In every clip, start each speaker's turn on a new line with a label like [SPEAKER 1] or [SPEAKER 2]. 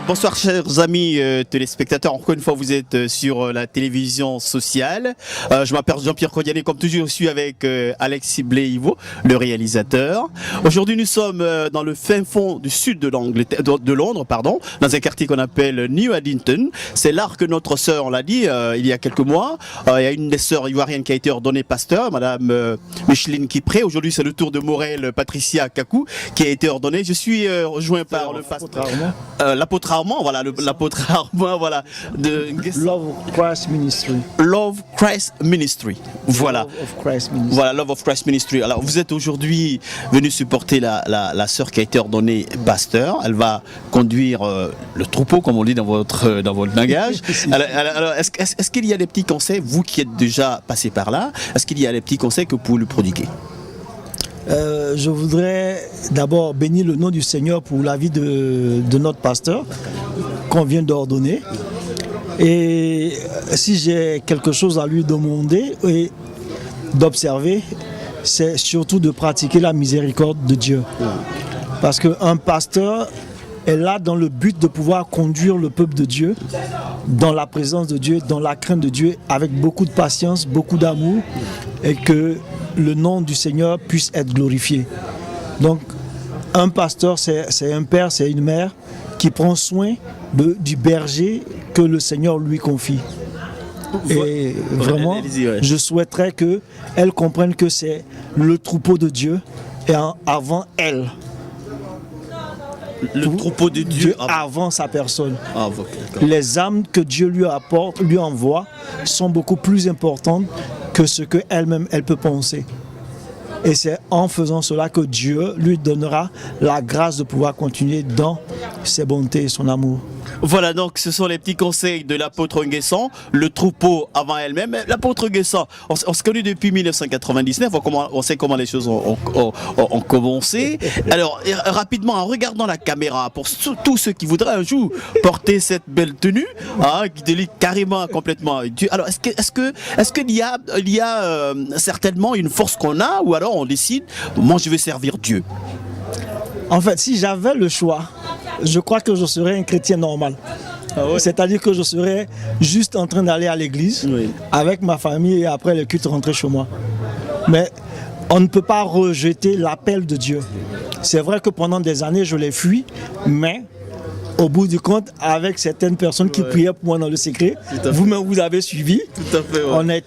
[SPEAKER 1] Bonsoir chers amis téléspectateurs, encore une fois vous êtes sur la télévision sociale. Je m'appelle Jean-Pierre Cordiané, comme toujours je suis avec Alexis Bléivo, le réalisateur. Aujourd'hui nous sommes dans le fin fond du sud de Londres, dans un quartier qu'on appelle New Addington. C'est là que notre sœur, on l'a dit il y a quelques mois, il y a une des sœurs ivoiriennes qui a été ordonnée pasteur, Madame Micheline Kipré. Aujourd'hui c'est le tour de Morel Patricia Kakou qui a été ordonnée. Je suis rejoint par le pasteur, l'apôtre Armand, voilà, l'apôtre Armand, voilà, de
[SPEAKER 2] Love of Christ Ministry.
[SPEAKER 1] Love Christ Ministry. Voilà.
[SPEAKER 2] Love of Christ Ministry.
[SPEAKER 1] Voilà, Love of Christ Ministry. Alors, vous êtes aujourd'hui venu supporter la sœur qui a été ordonnée pasteur. Elle va conduire le troupeau, comme on dit dans votre langage. Alors, est-ce qu'il y a des petits conseils, vous qui êtes déjà passé par là, est-ce qu'il y a des petits conseils que vous pouvez lui prodiguer?
[SPEAKER 2] Je voudrais d'abord bénir le nom du Seigneur pour la vie de notre pasteur qu'on vient d'ordonner. Et si j'ai quelque chose à lui demander et d'observer, c'est surtout de pratiquer la miséricorde de Dieu. Parce qu'un pasteur est là dans le but de pouvoir conduire le peuple de Dieu dans la présence de Dieu, dans la crainte de Dieu, avec beaucoup de patience, beaucoup d'amour, et que le nom du Seigneur puisse être glorifié. Donc, un pasteur, c'est un père, c'est une mère qui prend soin du berger que le Seigneur lui confie. Et vraiment, je souhaiterais qu'elle comprenne que c'est le troupeau de Dieu et avant elle.
[SPEAKER 1] Le troupeau de Dieu
[SPEAKER 2] avant sa personne. Les âmes que Dieu lui apporte, lui envoie, sont beaucoup plus importantes que ce qu'elle-même elle peut penser. Et c'est en faisant cela que Dieu lui donnera la grâce de pouvoir continuer dans ses bontés et son amour.
[SPEAKER 1] Voilà, donc ce sont les petits conseils de l'apôtre Nguessan, le troupeau avant elle-même. L'apôtre Nguessan, on se connaît depuis 1999, on sait comment les choses ont commencé. Alors, rapidement, en regardant la caméra, pour tous ceux qui voudraient un jour porter cette belle tenue, qui délie carrément complètement Dieu. Alors, est-ce qu'il y a certainement une force qu'on a, ou alors on décide, moi je vais servir Dieu?
[SPEAKER 2] En fait, si j'avais le choix, je crois que je serais un chrétien normal. C'est-à-dire que je serais juste en train d'aller à l'église avec ma famille et après le culte rentrer chez moi. Mais on ne peut pas rejeter l'appel de Dieu. C'est vrai que pendant des années, je l'ai fui, mais au bout du compte, avec certaines personnes qui priaient pour moi dans le secret, vous-même vous avez suivi,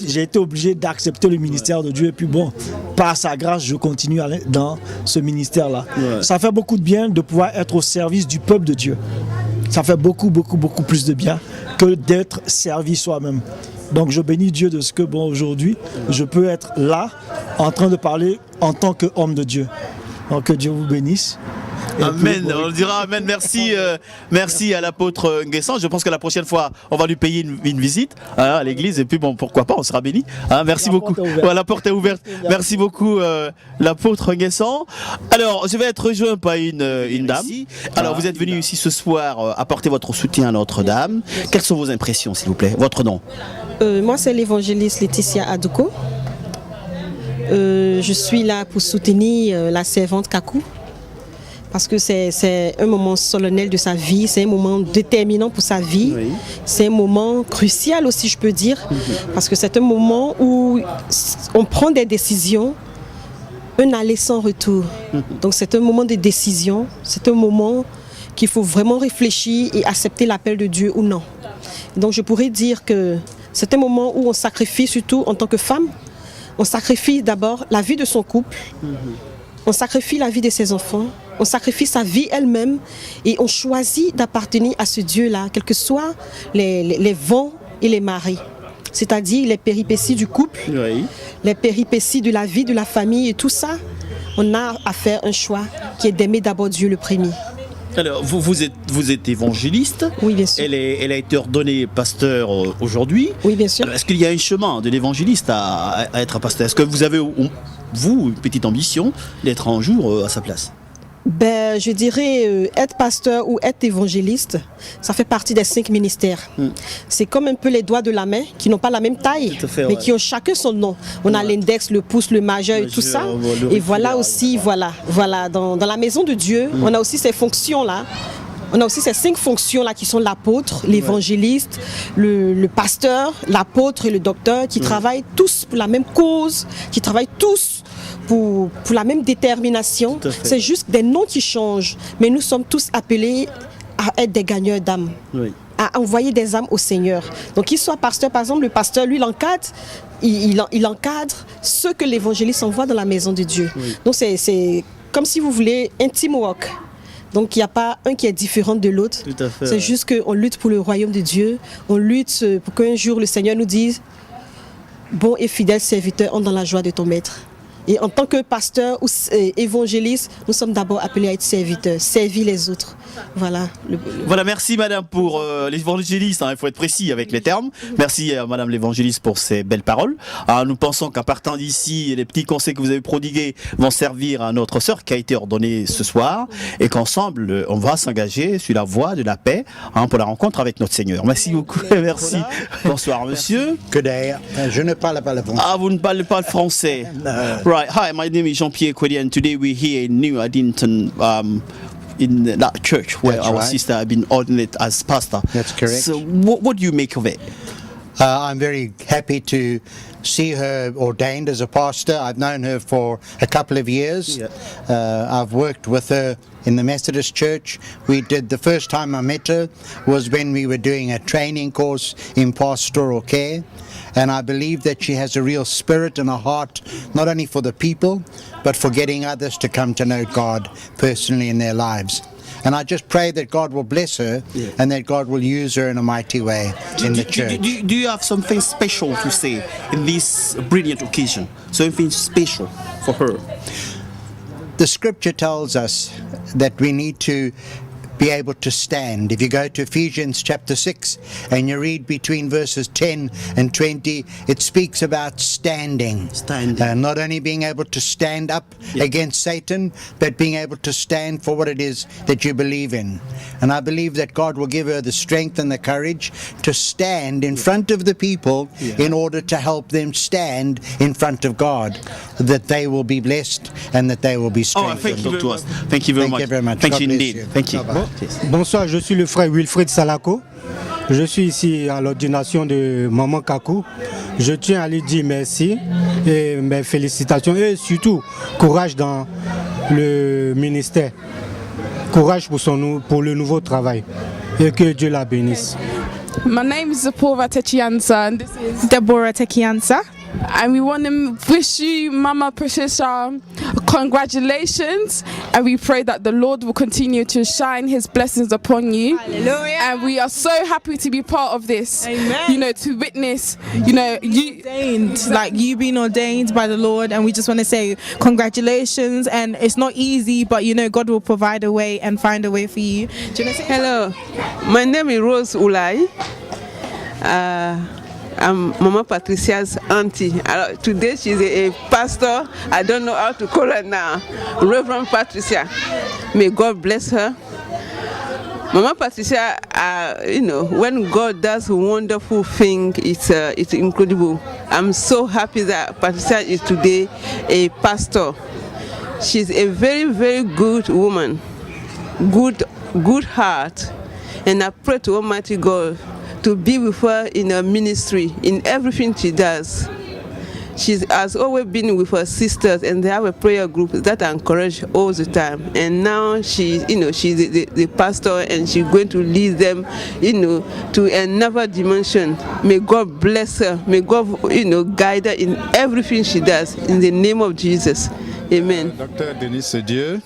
[SPEAKER 2] j'ai été obligé d'accepter le ministère de Dieu. Et puis bon, par sa grâce, je continue dans ce ministère-là. Ça fait beaucoup de bien de pouvoir être au service du peuple de Dieu. Ça fait beaucoup plus de bien que d'être servi soi-même. Donc je bénis Dieu de ce que aujourd'hui, je peux être là en train de parler en tant qu'homme de Dieu. Donc que Dieu vous bénisse.
[SPEAKER 1] Amen, on dira amen. Merci à l'apôtre Nguessan. Je pense que la prochaine fois, on va lui payer une visite à l'église. Et puis bon, pourquoi pas, on sera béni. Merci beaucoup. La porte est ouverte. Merci beaucoup l'apôtre Nguessan. Alors, je vais être rejoint par une dame. Alors, vous êtes venu ici ce soir apporter votre soutien à Notre-Dame. Quelles sont vos impressions, s'il vous plaît? Votre nom?
[SPEAKER 3] Moi, c'est l'évangéliste Laetitia Adouko. je suis là pour soutenir la servante Kakou. Parce que c'est un moment solennel de sa vie, c'est un moment déterminant pour sa vie, oui. C'est un moment crucial aussi, je peux dire, parce que c'est un moment où on prend des décisions, un aller sans retour. Donc c'est un moment de décision, c'est un moment qu'il faut vraiment réfléchir et accepter l'appel de Dieu ou non. Donc je pourrais dire que c'est un moment où on sacrifie, surtout en tant que femme, on sacrifie d'abord la vie de son couple, on sacrifie la vie de ses enfants, on sacrifie sa vie elle-même et on choisit d'appartenir à ce Dieu-là, quels que soient les vents et les marées. C'est-à-dire les péripéties du couple, oui. Les péripéties de la vie, de la famille et tout ça, on a à faire un choix qui est d'aimer d'abord Dieu le premier.
[SPEAKER 1] Alors, vous êtes évangéliste.
[SPEAKER 3] Oui, bien sûr.
[SPEAKER 1] Elle a été ordonnée pasteur aujourd'hui.
[SPEAKER 3] Oui, bien sûr.
[SPEAKER 1] Alors, est-ce qu'il y a un chemin de l'évangéliste à être un pasteur? Est-ce que vous avez, vous, une petite ambition d'être un jour à sa place?
[SPEAKER 3] Ben, je dirais être pasteur ou être évangéliste, ça fait partie des 5 ministères. C'est comme un peu les doigts de la main qui n'ont pas la même taille, mais qui ont chacun son nom. On a l'index, le pouce, le majeur et tout ça. Et voilà aussi, voilà, dans la maison de Dieu, on a aussi ces fonctions-là. On a aussi ces 5 fonctions-là qui sont l'apôtre, l'évangéliste, le pasteur, l'apôtre et le docteur qui travaillent tous pour la même cause, qui travaillent tous pour la même détermination. C'est juste des noms qui changent, mais nous sommes tous appelés à être des gagneurs d'âmes, oui. À envoyer des âmes au Seigneur. Donc qu'il soit pasteur, par exemple, le pasteur, lui, il encadre ceux que l'évangéliste envoie dans la maison de Dieu. Oui. Donc c'est comme si vous voulez un teamwork. Donc il n'y a pas un qui est différent de l'autre. C'est juste qu'on lutte pour le royaume de Dieu. On lutte pour qu'un jour le Seigneur nous dise « Bon et fidèle serviteur, entre dans la joie de ton maître ». Et en tant que pasteur ou évangéliste, nous sommes d'abord appelés à être serviteurs, servir les autres. Voilà.
[SPEAKER 1] Voilà, merci madame pour l'évangéliste, hein, il faut être précis avec les termes. Merci à madame l'évangéliste pour ces belles paroles. Alors, nous pensons qu'à partant d'ici, les petits conseils que vous avez prodigués vont servir à notre sœur qui a été ordonnée ce soir et qu'ensemble, on va s'engager sur la voie de la paix, hein, pour la rencontre avec notre Seigneur. Merci beaucoup. Merci. Bonsoir monsieur.
[SPEAKER 4] Good day. Je ne parle pas le français.
[SPEAKER 1] Ah, vous ne parlez pas le français. Right. Hi, my name is Jean-Pierre Kwedi, and today we're here in New Addington, in that church where our sister has been ordained as pastor.
[SPEAKER 4] That's correct.
[SPEAKER 1] So, what do you make of it?
[SPEAKER 4] I'm very happy to see her ordained as a pastor. I've known her for a couple of years. Yeah. I've worked with her in the Methodist Church. We did, the first time I met her was when we were doing a training course in pastoral care. And I believe that she has a real spirit and a heart, not only for the people, but for getting others to come to know God personally in their lives. And I just pray that God will bless her, yeah, and that God will use her in a mighty way in the church.
[SPEAKER 1] Do you have something special to say in this brilliant occasion? Something special for her?
[SPEAKER 4] The scripture tells us that we need to be able to stand. If you go to Ephesians chapter 6 and you read between verses 10 and 20, it speaks about standing. Not only being able to stand up, yeah, against Satan, but being able to stand for what it is that you believe in. And I believe that God will give her the strength and the courage to stand in front of the people, yeah, in order to help them stand in front of God, that they will be blessed and that they will be strengthened.
[SPEAKER 1] Oh, thank you very much. Thank you very much. Thank you indeed. Thank you.
[SPEAKER 5] Bonsoir, je suis le frère Wilfred Salako. Je suis ici à l'ordination de Maman Kakou. Je tiens à lui dire merci et mes félicitations et surtout courage dans le ministère. Courage pour le nouveau travail et que Dieu la bénisse.
[SPEAKER 6] My name is Deborah Techiansa and this is Deborah Techiansa. And we want to wish you, Mama Patricia, congratulations, and we pray that the Lord will continue to shine His blessings upon you.
[SPEAKER 7] Hallelujah.
[SPEAKER 6] And we are so happy to be part of this.
[SPEAKER 7] Amen.
[SPEAKER 6] You know, to witness, you know, you
[SPEAKER 7] ordained, like you being ordained by the Lord, and we just want to say congratulations. And it's not easy, but you know, God will provide a way and find a way for you. Do you want to say
[SPEAKER 8] hello? My name is Rose Ulai. I'm Mama Patricia's auntie. Today she's a pastor. I don't know how to call her now. Reverend Patricia. May God bless her. Mama Patricia, you know, when God does a wonderful thing, it's incredible. I'm so happy that Patricia is today a pastor. She's a very, very good woman, good heart, and I pray to Almighty God to be with her in her ministry, in everything she does. She has always been with her sisters, and they have a prayer group that I encourage all the time. And now she's the pastor, and she's going to lead them, to another dimension. May God bless her. May God, guide her in everything she does. In the name of Jesus, Amen.
[SPEAKER 9] Docteur Denis Dieu,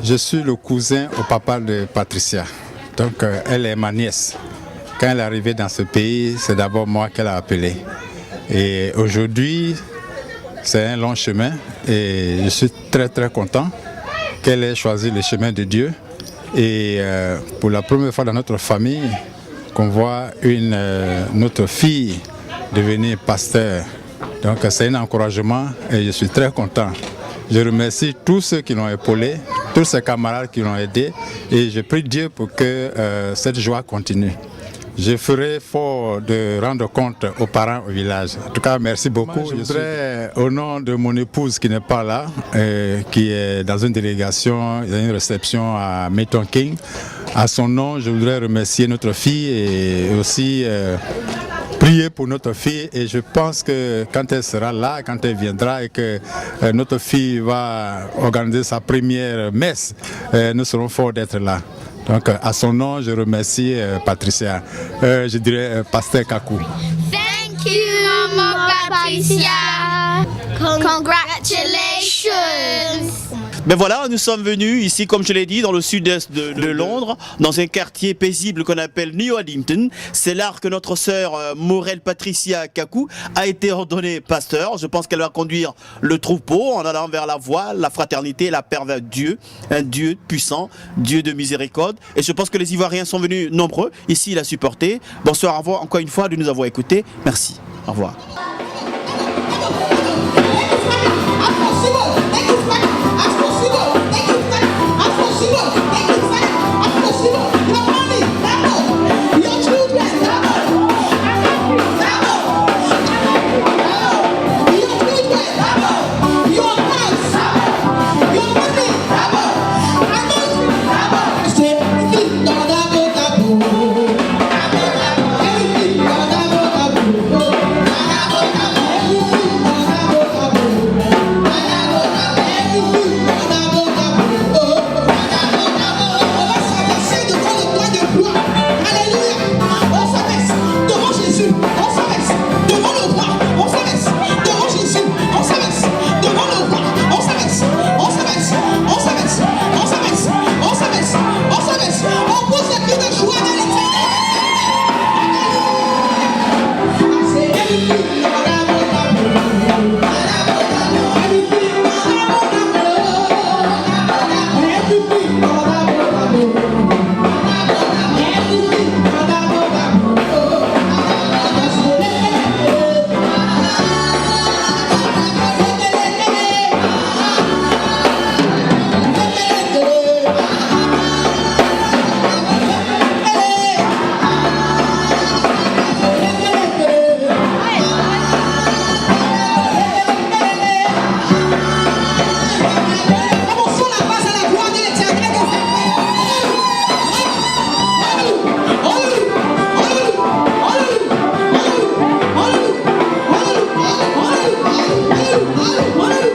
[SPEAKER 9] je suis le cousin au papa de Patricia. Donc elle est ma nièce. Quand elle est arrivée dans ce pays, c'est d'abord moi qu'elle a appelé. Et aujourd'hui, c'est un long chemin et je suis très très content qu'elle ait choisi le chemin de Dieu. Et pour la première fois dans notre famille, qu'on voit notre fille devenir pasteur. Donc c'est un encouragement et je suis très content. Je remercie tous ceux qui l'ont épaulé, tous ses camarades qui l'ont aidé et je prie Dieu pour que cette joie continue. Je ferai fort de rendre compte aux parents au village. En tout cas, merci beaucoup. Je voudrais, au nom de mon épouse qui n'est pas là, qui est dans une délégation, il y a une réception à Milton King, à son nom, je voudrais remercier notre fille et aussi prier pour notre fille. Et je pense que quand elle sera là, quand elle viendra et que notre fille va organiser sa première messe, nous serons forts d'être là. Donc à son nom, je remercie Patricia. Je dirais Pasteur Kakou.
[SPEAKER 10] Thank you, Mama Patricia. Congratulations.
[SPEAKER 1] Ben voilà, nous sommes venus ici, comme je l'ai dit, dans le sud-est de Londres, dans un quartier paisible qu'on appelle New Addington. C'est là que notre sœur Maurel Patricia Kakou a été ordonnée pasteur. Je pense qu'elle va conduire le troupeau en allant vers la voie, la fraternité, la paix vers Dieu, un Dieu puissant, Dieu de miséricorde. Et je pense que les Ivoiriens sont venus nombreux ici la supporter. Bonsoir, au revoir encore une fois de nous avoir écoutés. Merci. Au revoir.
[SPEAKER 11] Hallelujah.